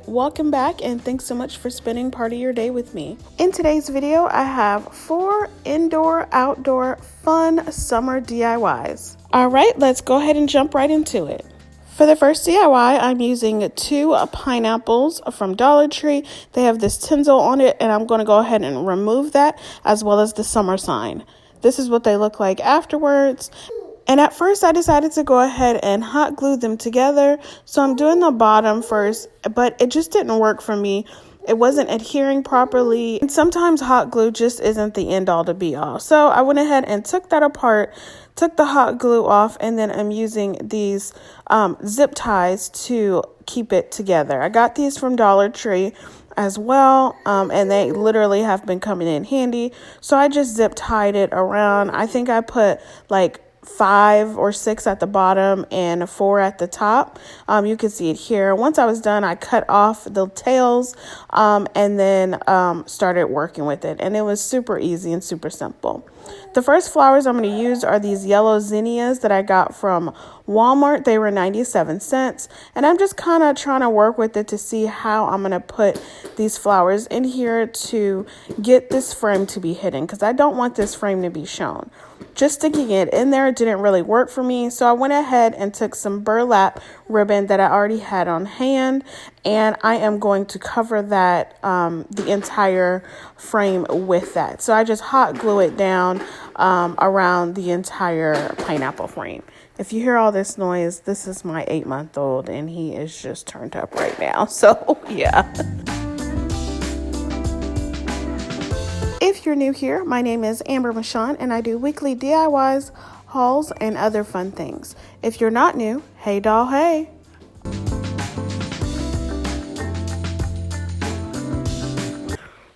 welcome back and thanks so much for spending part of your day with me. In today's video, I have 4 indoor, outdoor, fun summer DIYs. All right, let's go ahead and jump right into it. For the first DIY, I'm using 2 pineapples from Dollar Tree. They have this tinsel on it, and I'm going to go ahead and remove that as well as the summer sign. This is what they look like afterwards. And at first I decided to go ahead and hot glue them together. So I'm doing the bottom first, but it just didn't work for me. It wasn't adhering properly. And sometimes hot glue just isn't the end all to be all. So I went ahead and took that apart, took the hot glue off, and then I'm using these zip ties to keep it together. I got these from Dollar Tree as well, and they literally have been coming in handy. So I just zip tied it around. I think I put like 5 or 6 at the bottom and 4 at the top. You can see it here. Once I was done, I cut off the tails and then started working with it, and it was super easy and super simple. The first flowers I'm going to use are these yellow zinnias that I got from Walmart. They were 97 cents, and I'm just kind of trying to work with it to see how I'm going to put these flowers in here to get this frame to be hidden, because I don't want this frame to be shown. Just sticking it in there didn't really work for me, so I went ahead and took some burlap ribbon that I already had on hand, and I am going to cover that the entire frame with that. So I just hot glue it down around the entire pineapple frame. If you hear all this noise, this is my 8-month-old, and he is just turned up right now. So yeah. If you're new here, my name is Amber Michawn, and I do weekly DIYs, hauls, and other fun things. If you're not new, hey doll, hey.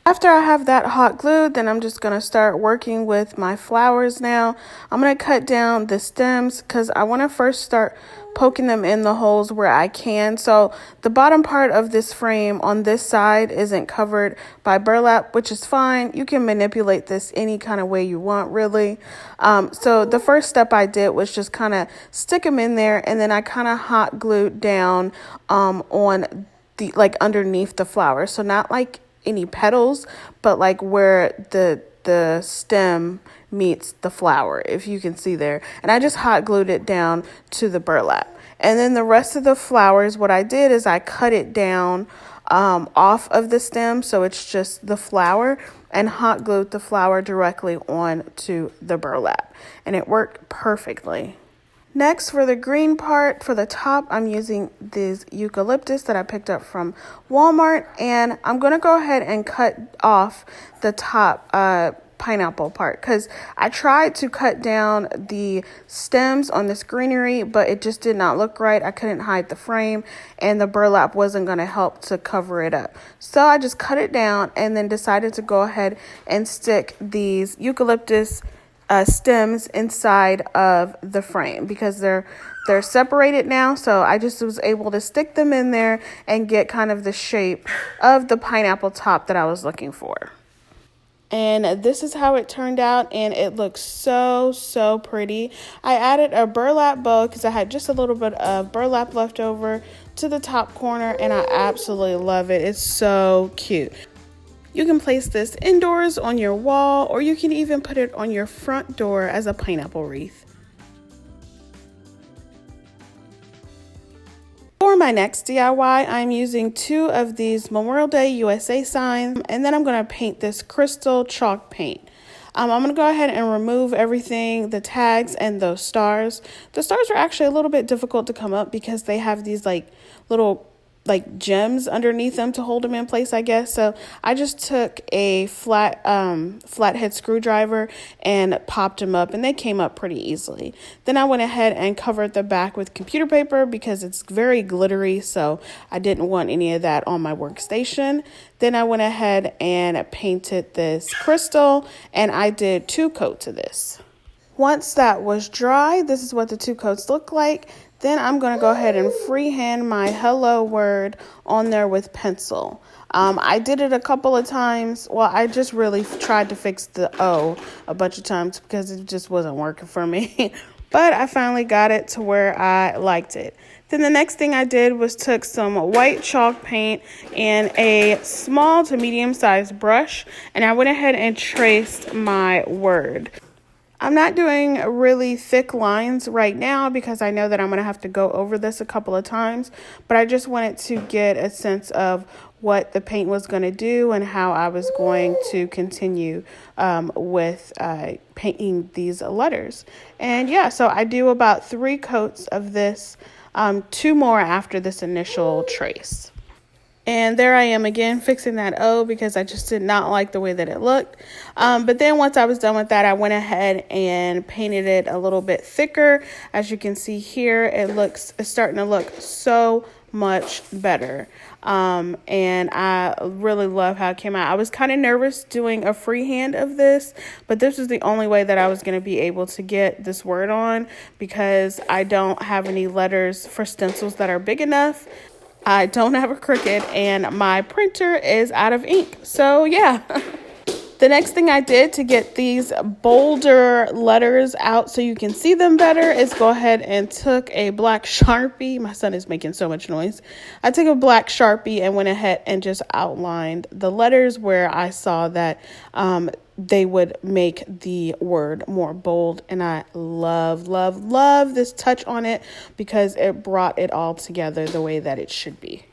After I have that hot glued, then I'm just going to start working with my flowers now. I'm going to cut down the stems because I want to first start poking them in the holes where I can. So the bottom part of this frame on this side isn't covered by burlap, which is fine. You can manipulate this any kind of way you want, really. So the first step I did was just kind of stick them in there, and then I kind of hot glued down on the underneath the flower. So not like any petals, but like where the stem meets the flower, if you can see there. And I just hot glued it down to the burlap. And then the rest of the flowers, what I did is I cut it down off of the stem, so it's just the flower, and hot glued the flower directly onto the burlap, and it worked perfectly. Next, for the green part, for the top, I'm using these eucalyptus that I picked up from Walmart, and I'm going to go ahead and cut off the top pineapple part, because I tried to cut down the stems on this greenery, but it just did not look right. I couldn't hide the frame, and the burlap wasn't going to help to cover it up. So I just cut it down and then decided to go ahead and stick these eucalyptus stems inside of the frame, because they're separated now. So I just was able to stick them in there and get kind of the shape of the pineapple top that I was looking for. And this is how it turned out, and it looks so pretty. I added a burlap bow because I had just a little bit of burlap left over to the top corner, and I absolutely love it. It's so cute. You can place this indoors on your wall, or you can even put it on your front door as a pineapple wreath. For my next DIY, I'm using 2 of these Memorial Day USA signs, and then I'm going to paint this crystal chalk paint. I'm going to go ahead and remove everything, the tags and those stars. The stars are actually a little bit difficult to come up because they have these little gems underneath them to hold them in place, I guess. So I just took a flathead screwdriver and popped them up, and they came up pretty easily. Then I went ahead and covered the back with computer paper because it's very glittery, so I didn't want any of that on my workstation. Then I went ahead and painted this crystal, and I did 2 coats of this. Once that was dry, this is what the 2 coats look like. Then I'm going to go ahead and freehand my hello word on there with pencil. I did it a couple of times. Well, I just really tried to fix the O a bunch of times because it just wasn't working for me. but I finally got it to where I liked it. Then the next thing I did was took some white chalk paint and a small to medium sized brush, and I went ahead and traced my word. I'm not doing really thick lines right now because I know that I'm going to have to go over this a couple of times, but I just wanted to get a sense of what the paint was going to do and how I was going to continue with painting these letters. And yeah, so I do about 3 coats of this, 2 more after this initial trace. And there I am again fixing that O because I just did not like the way that it looked. But then once I was done with that, I went ahead and painted it a little bit thicker. As you can see here, it's starting to look so much better. And I really love how it came out. I was kind of nervous doing a freehand of this, but this was the only way that I was going to be able to get this word on because I don't have any letters for stencils that are big enough. I don't have a Cricut and my printer is out of ink. So yeah. The next thing I did to get these bolder letters out so you can see them better is go ahead and took a black Sharpie. My son is making so much noise. I took a black Sharpie and went ahead and just outlined the letters where I saw that they would make the word more bold. And I love, love, love this touch on it because it brought it all together the way that it should be.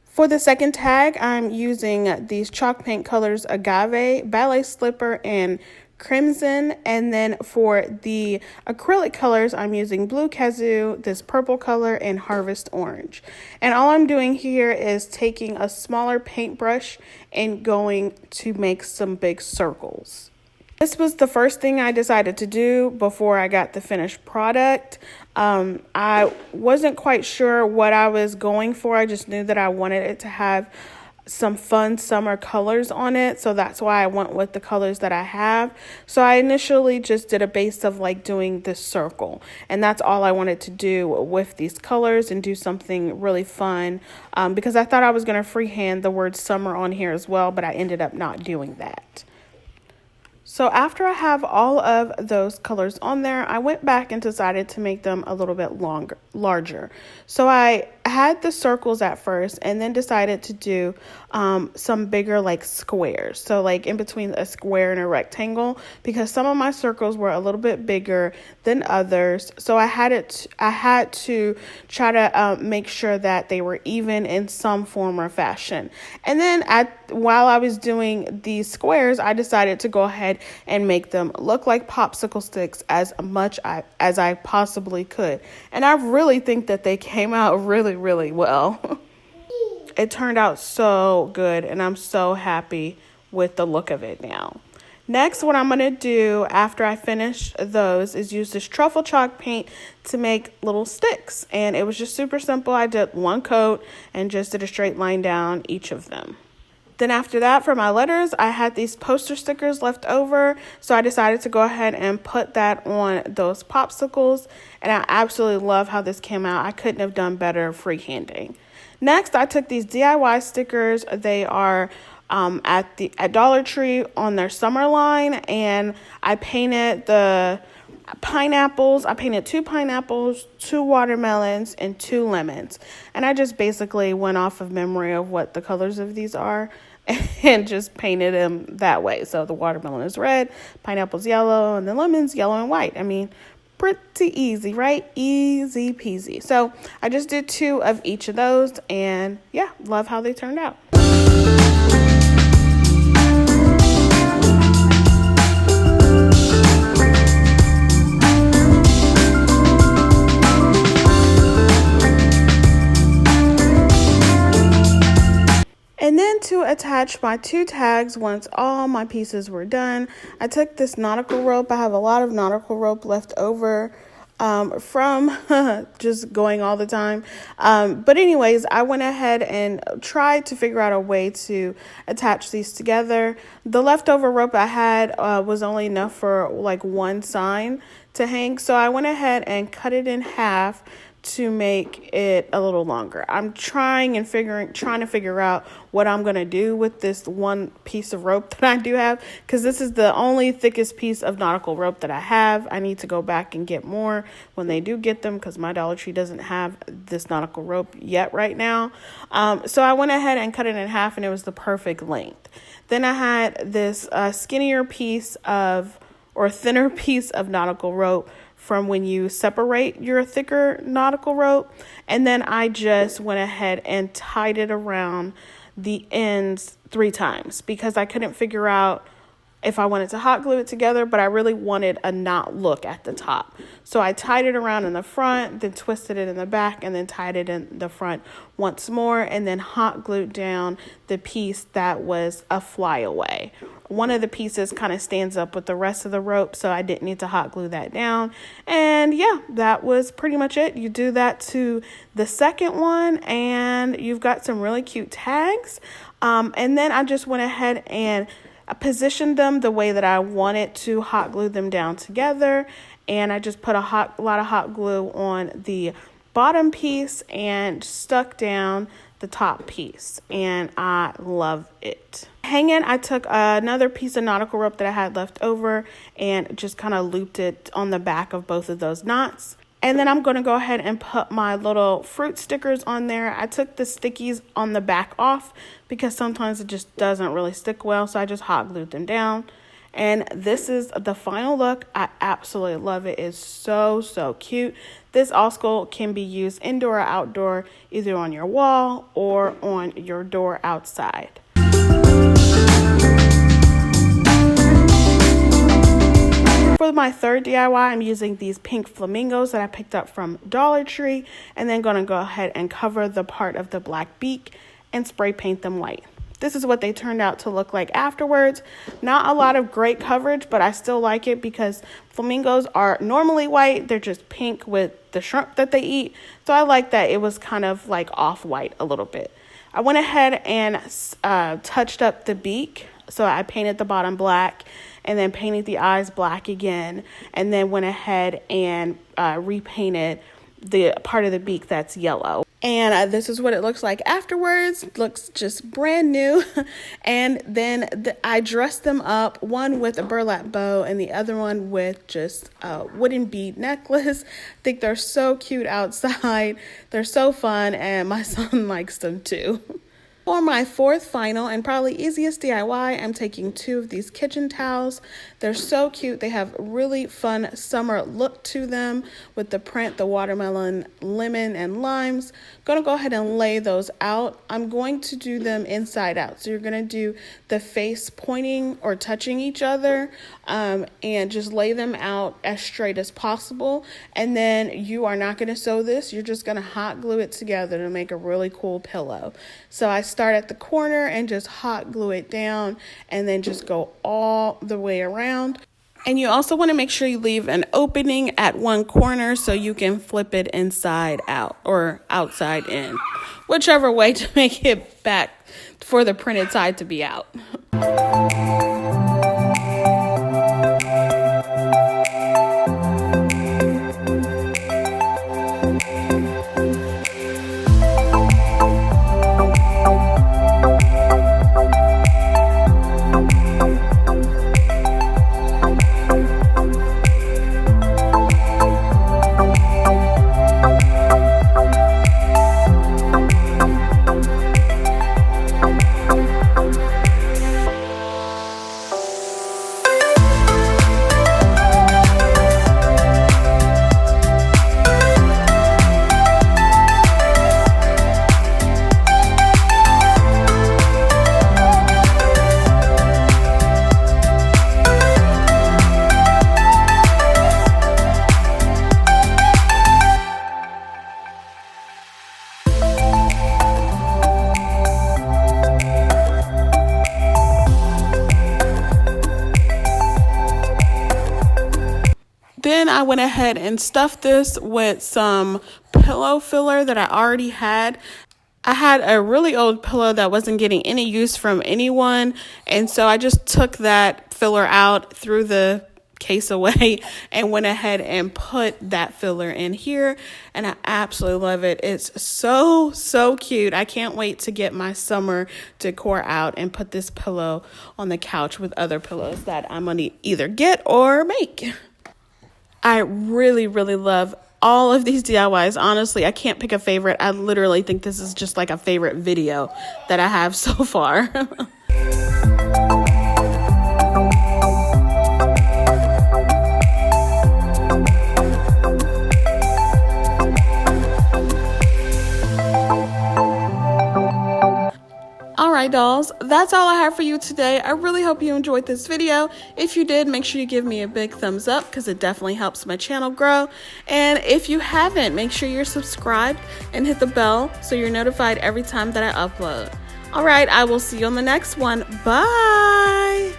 For the second tag, I'm using these chalk paint colors Agave, Ballet Slipper, and Crimson. And then for the acrylic colors, I'm using Blue Kazoo, this purple color, and Harvest Orange. And all I'm doing here is taking a smaller paintbrush and going to make some big circles. This was the first thing I decided to do before I got the finished product. I wasn't quite sure what I was going for. I just knew that I wanted it to have some fun summer colors on it. So that's why I went with the colors that I have. So I initially just did a base of like doing this circle. And that's all I wanted to do with these colors and do something really fun. Because I thought I was going to freehand the word summer on here as well, but I ended up not doing that. So after I have all of those colors on there, I went back and decided to make them a little bit larger. So I had the circles at first and then decided to do some bigger like squares. So like in between a square and a rectangle, because some of my circles were a little bit bigger than others. So I had to try to make sure that they were even in some form or fashion. And then while I was doing these squares, I decided to go ahead and make them look like popsicle sticks as much as I possibly could. And I really think that they came out really well. It turned out so good and I'm so happy with the look of it now. Next, what I'm going to do after I finish those is use this truffle chalk paint to make little sticks. And it was just super simple. I did 1 coat and just did a straight line down each of them. Then after that, for my letters, I had these poster stickers left over. So I decided to go ahead and put that on those popsicles. And I absolutely love how this came out. I couldn't have done better freehanding. Next, I took these DIY stickers. They are at Dollar Tree on their summer line. And I painted the pineapples. I painted 2 pineapples, 2 watermelons, and 2 lemons. And I just basically went off of memory of what the colors of these are and just painted them that way. So the watermelon is red, pineapple's yellow, and the lemon's yellow and white. I mean, pretty easy, right? Easy peasy. So I just did 2 of each of those, and yeah, love how they turned out. And then to attach my 2 tags, once all my pieces were done, I took this nautical rope. I have a lot of nautical rope left over. from just going all the time. But anyways, I went ahead and tried to figure out a way to attach these together. The leftover rope I had was only enough for like one sign to hang. So I went ahead and cut it in half to make it a little longer. I'm trying to figure out what I'm going to do with this one piece of rope that I do have, because this is the only thickest piece of nautical rope that I have. I need to go back and get more when they do get them, because my Dollar Tree doesn't have this nautical rope yet right now. So I went ahead and cut it in half, and it was the perfect length. Then I had this thinner piece of nautical rope from when you separate your thicker nautical rope. And then I just went ahead and tied it around the ends 3 times, because I couldn't figure out if I wanted to hot glue it together, but I really wanted a knot look at the top. So I tied it around in the front, then twisted it in the back, and then tied it in the front once more, and then hot glued down the piece that was a flyaway. One of the pieces kind of stands up with the rest of the rope, so I didn't need to hot glue that down. And yeah, that was pretty much it. You do that to the second one, and you've got some really cute tags. And then I just went ahead and I positioned them the way that I wanted to hot glue them down together. And I just put a lot of hot glue on the bottom piece and stuck down the top piece, and I love it. Hanging, I took another piece of nautical rope that I had left over and just kind of looped it on the back of both of those knots. And then I'm going to go ahead and put my little fruit stickers on there. I took the stickies on the back off because sometimes it just doesn't really stick well, so I just hot glued them down. And this is the final look. I absolutely love it. It's so cute. This also can be used indoor or outdoor, either on your wall or on your door outside. For my third DIY, I'm using these pink flamingos that I picked up from Dollar Tree, and then going to go ahead and cover the part of the black beak and spray paint them white. This is what they turned out to look like afterwards. Not a lot of great coverage, but I still like it because flamingos are normally white. They're just pink with the shrimp that they eat. So I like that it was kind of like off-white a little bit. I went ahead and touched up the beak. So I painted the bottom black and then painted the eyes black again. And then went ahead and repainted the part of the beak that's yellow. And this is what it looks like afterwards. It looks just brand new. And then I dressed them up, one with a burlap bow and the other one with just a wooden bead necklace. I think they're so cute outside. They're so fun, and my son likes them too. For my fourth, final, and probably easiest DIY, I'm taking 2 of these kitchen towels. They're so cute. They have really fun summer look to them with the print, the watermelon, lemon, and limes. Going to go ahead and lay those out. I'm going to do them inside out. So you're going to do the face pointing or touching each other, and just lay them out as straight as possible. And then you are not going to sew this. You're just going to hot glue it together to make a really cool pillow. So I start at the corner and just hot glue it down, and then just go all the way around. And you also want to make sure you leave an opening at one corner so you can flip it inside out or outside in, whichever way to make it back for the printed side to be out. Then I went ahead and stuffed this with some pillow filler that I already had. I had a really old pillow that wasn't getting any use from anyone, and so I just took that filler out, threw the case away, and went ahead and put that filler in here, and I absolutely love it. It's so cute. I can't wait to get my summer decor out and put this pillow on the couch with other pillows that I'm gonna either get or make. I really love all of these DIYs. Honestly, I can't pick a favorite. I literally think this is just like a favorite video that I have so far. Alright dolls, that's all I have for you today. I really hope you enjoyed this video. If you did, make sure you give me a big thumbs up because it definitely helps my channel grow. And if you haven't, make sure you're subscribed and hit the bell so you're notified every time that I upload. Alright, I will see you on the next one. Bye!